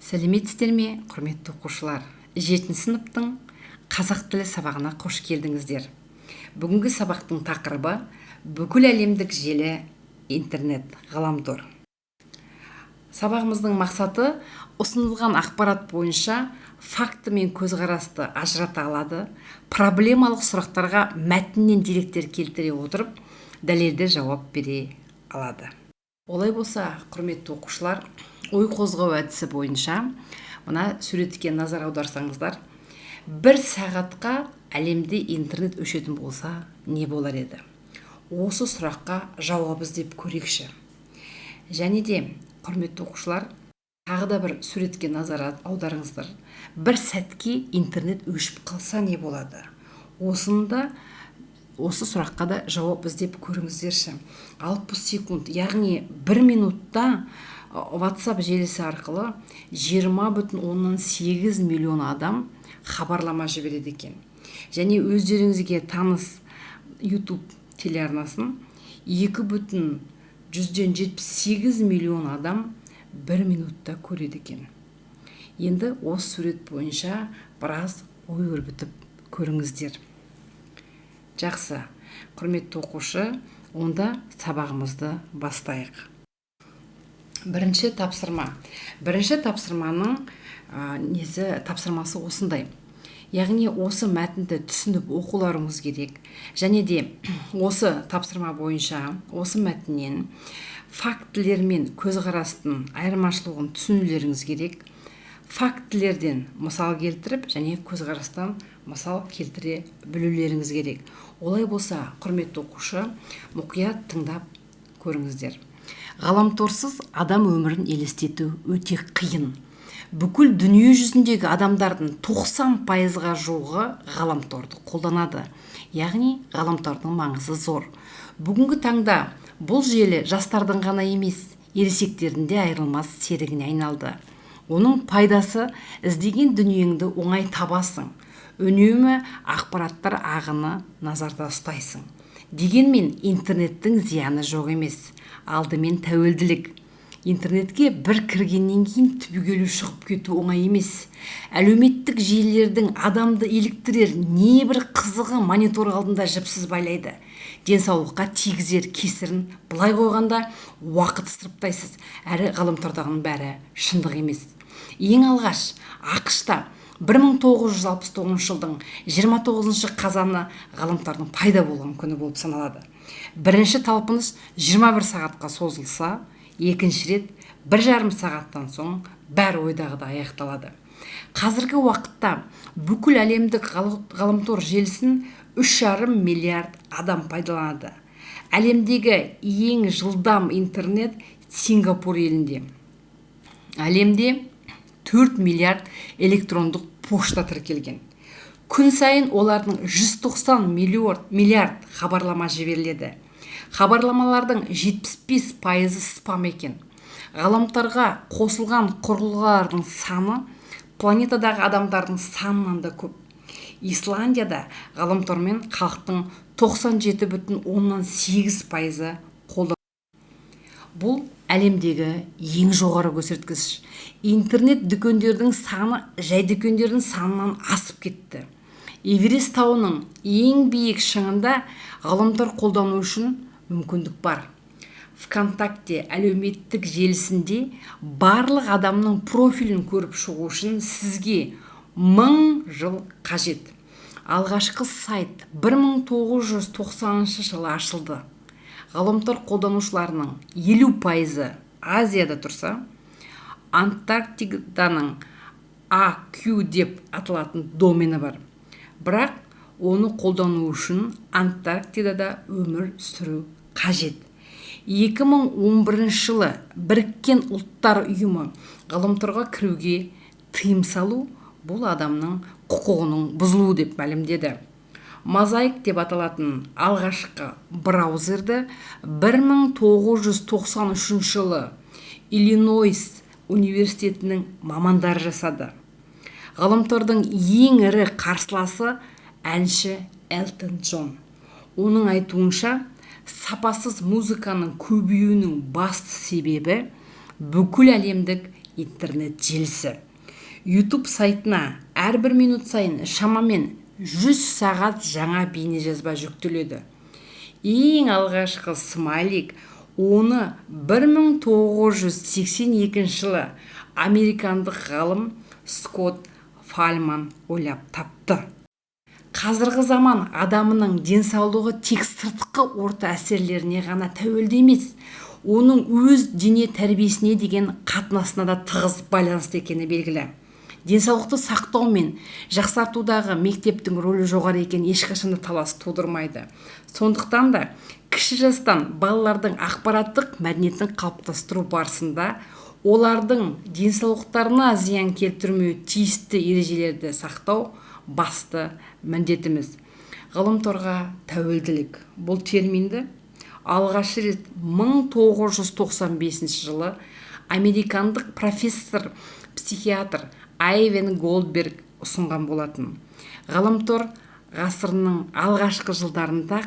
Сәлеметсіздер ме, құрметті оқушылар? 7 сыныптың қазақ тілі сабағына қош келдіңіздер. Бүгінгі сабақтың тақырыбы бүкіл әлемдік желі интернет, ғаламтор. Сабағымыздың мақсаты ұсынылған ақпарат бойынша факті мен көзқарасты ажырата алады, проблемалық сұрақтарға мәтіннен деректер келтіре отырып, дәлелді жауап бере алады. Олай болса, құрметті оқушылар, ой қозғау әдісі бойынша мына суретке назар аударсаңыздар, 1 сағатқа әлемде интернет өшетін болса не болар еді? Осы сұраққа жауап іздеп көрейікші. Және де, құрметті оқушылар, тағы да бір суретке назар аударыңыздар. 1 сәтке интернет өшіп қалса не болады? Осы сұраққа да жауап іздеп көріңіздерші. 60 секунд, яғни 1 минутта WhatsApp желісі арқылы 20,8 миллион адам хабарлама жібереді екен. Және өздеріңізге таныс YouTube телеарнасын 2,78 миллион адам 1 минутта көреді екен. Енді осы сурет бойынша біраз ой өрбітіп көріңіздер. Жақсы, құрметті оқушы, онда сабағымызды бастайық. Бірінші тапсырманың тапсырмасы осындай. Яғни осы мәтінді түсініп оқуларыңыз керек. Және де осы тапсырма бойынша осы мәтіннен фактілер мен көзқарастың айырмашылығын түсінулеріңіз керек. Фактілерден мысал келтіріп, және көзқарастан мысал келтіре білулеріңіз керек. Олай болса, құрметті оқушы, мұқият тыңдап көріңіздер. Ғаламторсыз адам өмірін елестету өте қиын. Бүкіл дүние жүзіндегі адамдардың 90%-ға жуығы ғаламторды қолданады. Яғни, ғаламтордың маңызы зор. Бүгінгі таңда бұл желі жастардың ғана емес, ересектердің де айырылмас серігіне айналды. Оның пайдасы іздеген дүниеңді оңай табасың. Үнемі ақпараттар ағыны назарда ұстайсың. Дегенмен интернеттің зияны жоқ емес. Алдымен тәуелділік. Интернетке бір кіргеннен кейін түбегейлі шығып кету оңай емес. Әлеуметтік желілердің адамды еліктірер небір қызығы монитор алдында жіпсіз байлайды. Денсаулыққа тигізер кесірін былай қойғанда уақыт сұрыптайсыз. Әрі ғаламтордағының бәрі шындық емес. Ең алғаш ақш-та 1969 жылдың 29 қазаны ғаламтордың пайда болған күні болып саналады. Бірінші талпыныс 21 сағатқа созылса, екінші рет 1,5 сағаттан соң бәрі ойдағыда аяқталады. Қазіргі уақытта бүкіл әлемдік ғаламтор желісін 3,5 миллиард адам пайдаланады. Әлемдегі ең жылдам интернет Сингапур елінде. Әлемде 4 миллиард электрондық пошта тіркелген. Күн сайын олардың 190 миллиард хабарлама жіберіледі. Хабарламалардың 75% спам екен. Ғаламторға қосылған құрылғылардың саны планетадағы адамдардың санынан да көп. Исландияда ғаламтормен халықтың 97,8% қолданады. Бұл әлемдегі ең жоғары көрсеткіш. Интернет дүкендердің саны жай дүкендердің санынан асып кетті. Эверест тауының ең биік шыңында ғаламтор қолдану үшін мүмкіндік бар. ВКонтакте әлеуметтік желісінде барлық адамның профилін көріп шығу үшін сізге 1000 жыл қажет. Алғашқы сайт 1990 жылы ашылды. Ғаламтор қолданушыларының 50% Азияда тұрса, Антарктиданың AQ деп аталатын домені бар. Бірақ оны қолдану үшін Антарктидада өмір сүру қажет. 2011 жылы Біріккен ұлттар ұйымы ғаламторға кіруге тыйым салу бұл адамның құқығының бұзылуы деп мәлімдеді. Мозаик деп аталатын алғашқы браузерді 1993 жылы Иллинойс университетінің мамандары жасады. Ғаламтордың ең ірі қарсыласы әнші Элтон Джон. Оның айтуынша, сапасыз музыканың көбеюінің басты себебі бүкіл әлемдік интернет желісі. YouTube сайтына әрбір минут сайын шамамен 100 сағат жаңа бейне жазба жүктеледі. Ең алғашқы смайлик оны 1982 жылы американдық ғалым Скотт Фальман ойлап тапты. Қазіргі заман адамының денсаулығы тек сыртқы орта әсерлеріне ғана тәуелді емес, оның өз дене тәрбиесіне деген қатынасына да тығыз байланысты екені белгілі. Денсаулықты сақтау мен жақсартудағы мектептің рөлі жоғары екен ешқашанда талас тудырмайды. Сондықтан да кіші жастан балалардың ақпараттық мәдениетін қалыптастыру барысында олардың денсаулықтарына зиян келтірмеу тиісті ережелерді сақтау басты міндетіміз. Ғаламторға тәуелділік. Бұл терминді алғаш рет 1995 жылы американдық профессор, психиатр Айвен Голдберг ұсынған болатын. Ғаламтор ғасырының алғашқы жылдарында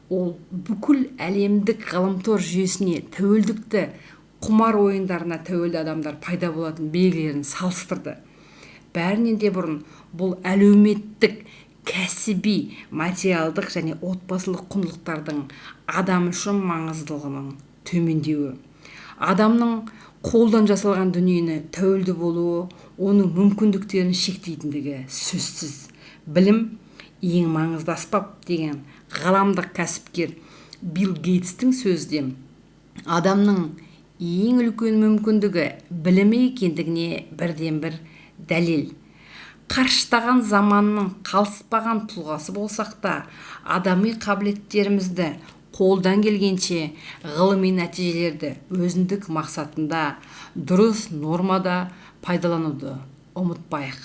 ол бүкіл әлемдік ғаламтор жүйесіне тәуелдікті құмар ойындарына тәуелді адамдар пайда болатын белгілерін салыстырды. Бәрінен де бұрын бұл әлеуметтік, кәсіби, материалдық және отбасылық құндылықтардың адам үшін маңыздылығының төмендеуі. Адамның қолдан жасалған дүниені тәуелді болуы, оның мүмкіндіктерін шектейтіндігі сөзсіз. Білім ең маңызды аспап деген ғаламдық кәсіпкер Билл Гейтстің сөзінде адамның ең үлкен мүмкіндігі білімі екендігіне бірден бір дәлел. Қарыштаған заманның қалыспаған тұлғасы болсақ та, адами қабілеттерімізді қолдан келгенше ғылыми нәтижелерді өзіндік мақсатында дұрыс нормада пайдалануды ұмытпайық.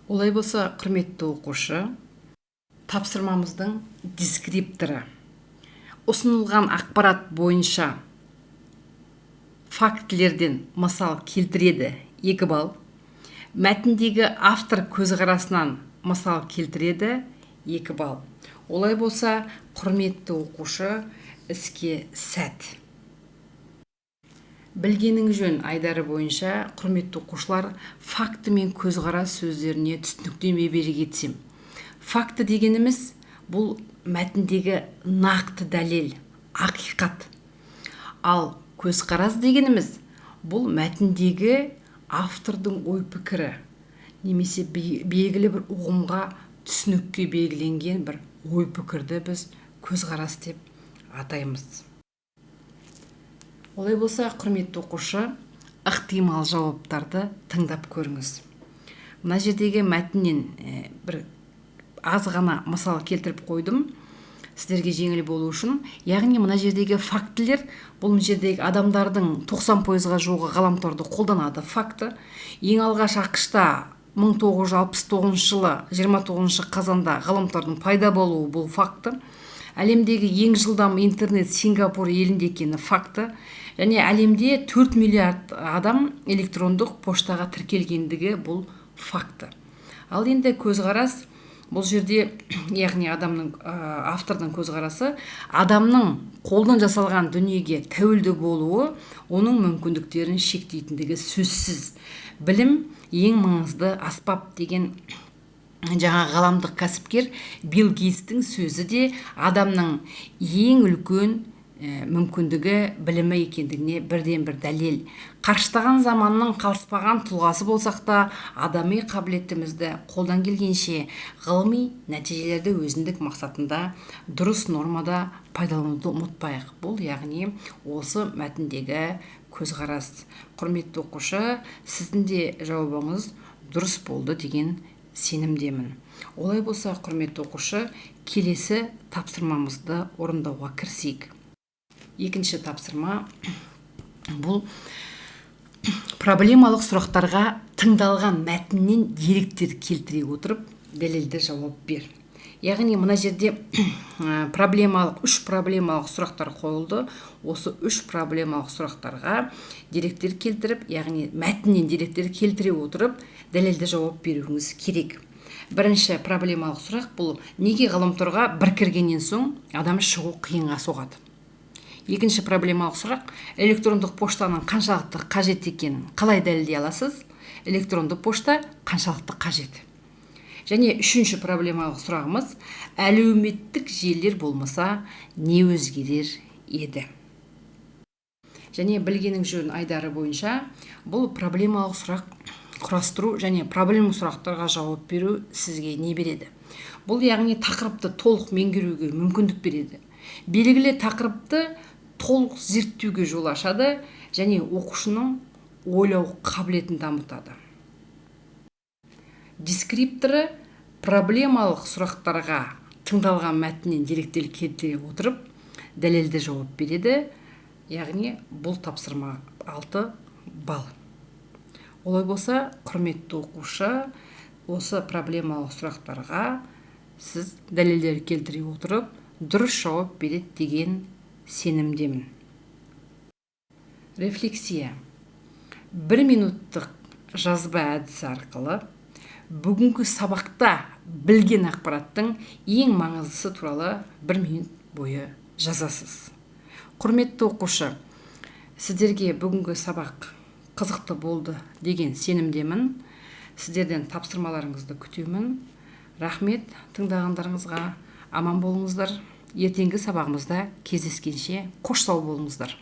Олай болса, құрметті оқушы, тапсырмамыздың дескрипторы. Ұсынылған ақпарат бойынша фактілерден мысал келтіреді 2 балл. Мәтіндегі автор көзқарасынан мысал келтіреді 2 балл. Олай болса, құрметті оқушы, іске сәт. Білгенің жөн айдары бойынша, құрметті оқушылар, факті мен көзқарас сөздеріне түсініктеме бере кетсем. Факті дегеніміз бұл мәтіндегі нақты дәлел, ақиқат. Ал көзқарас дегеніміз бұл мәтіндегі автордың ой-пікірі, немесе белгілі бір ұғымға түсінікке белгіленген бір ой-пікірді біз көзқарас деп атаймыз. Олай болса, құрметті оқушы, ықтимал жауаптарды тыңдап көріңіз. Мына жердегі мәтіннен бір аз ғана мысал келтіріп қойдым, сіздерге жеңіл болу үшін. Яғни мына жердегі фактілер, бұл жердегі адамдардың 90%-ға жуығы ғаламторды қолданады факті. Ең алғаш ақш-та 1969 жылы 29 қазанда ғаламтордың пайда болуы бұл факті. Әлемдегі ең жылдам интернет Сингапур елінде екені факті. Және әлемде 4 миллиард адам электрондық поштаға тіркелгендігі бұл факті. Ал енді көзқарас, бұл жерде, яғни автордың көзқарасы, адамның қолдан жасалған дүниеге тәуелді болуы, оның мүмкіндіктерін шектейтіндігі сөзсіз. Білім ең маңызды аспап деген жаңа ғаламдық кәсіпкер Билл Гейтстің сөзі де адамның ең үлкен мүмкіндігі білімі екендігіне бірден бір дәлел. Қарыштаған заманның қалыспаған тұлғасы болсақ та, адами қабілетімізді қолдан келгенше ғылыми нәтижелерді өзіндік мақсатында дұрыс нормада пайдалануды ұмытпайық. Бұл яғни осы мәтіндегі көзқарас. Құрметті оқушы, сіздің де жауабыңыз дұрыс болды деген сенімдемін. Олай болса, құрметті оқушы, келесі тапсырмамызды орындауға кірісейік. Екінші тапсырма бұл проблемалық сұрақтарға тыңдалған мәтіннен деректер келтіре отырып дәлелді жауап бер. Яғни мына жерде үш проблемалық сұрақтар қойылды. Осы 3 проблемалық сұрақтарға деректер келтіріп, яғни мәтіннен деректер келтіре отырып дәлелді жауап беруіңіз керек. Бірінші проблемалық сұрақ бұл: неге ғаламторға бір кіргеннен соң адам шығу қиынға соғады? Екінші проблемалық сұрақ: электрондық поштаның қаншалықты қажет екенін қалай дәлелдей аласыз? Электрондық пошта қаншалықты қажет? Және үшінші проблемалық сұрағымыз: әлеуметтік желілер болмаса не өзгерер еді? Және білгенің жөн айдары бойынша бұл проблемалық сұрақ құрастыру және проблемалық сұрақтарға жауап беру сізге не береді? Бұл яғни тақырыпты толық меңгеруге мүмкіндік береді. Белгілі тақырыпты толық зерттеуге жол ашады және оқушының ойлау қабілетін дамытады. Дескрипторы проблемалық сұрақтарға тыңдалған мәтіннен деректер келтіре отырып дәлелді жауап береді. Яғни бұл тапсырма 6 балл. Олай болса, құрметті оқушы, осы проблемалық сұрақтарға сіз дәлелдер келтіре отырып дұрыс жауап береді деген сенімдемін. Рефлексия. 1 минуттық жазба әдісі арқылы бүгінгі сабақта білген ақпараттың ең маңыздысы туралы 1 минут бойы жазасыз. Құрметті оқушы, сіздерге бүгінгі сабақ қызықты болды деген сенімдемін. Сіздерден тапсырмаларыңызды күтемін. Рахмет тыңдағандарыңызға. Аман болыңыздар. Ертеңгі сабағымызда кездескенше қош сау болыңыздар.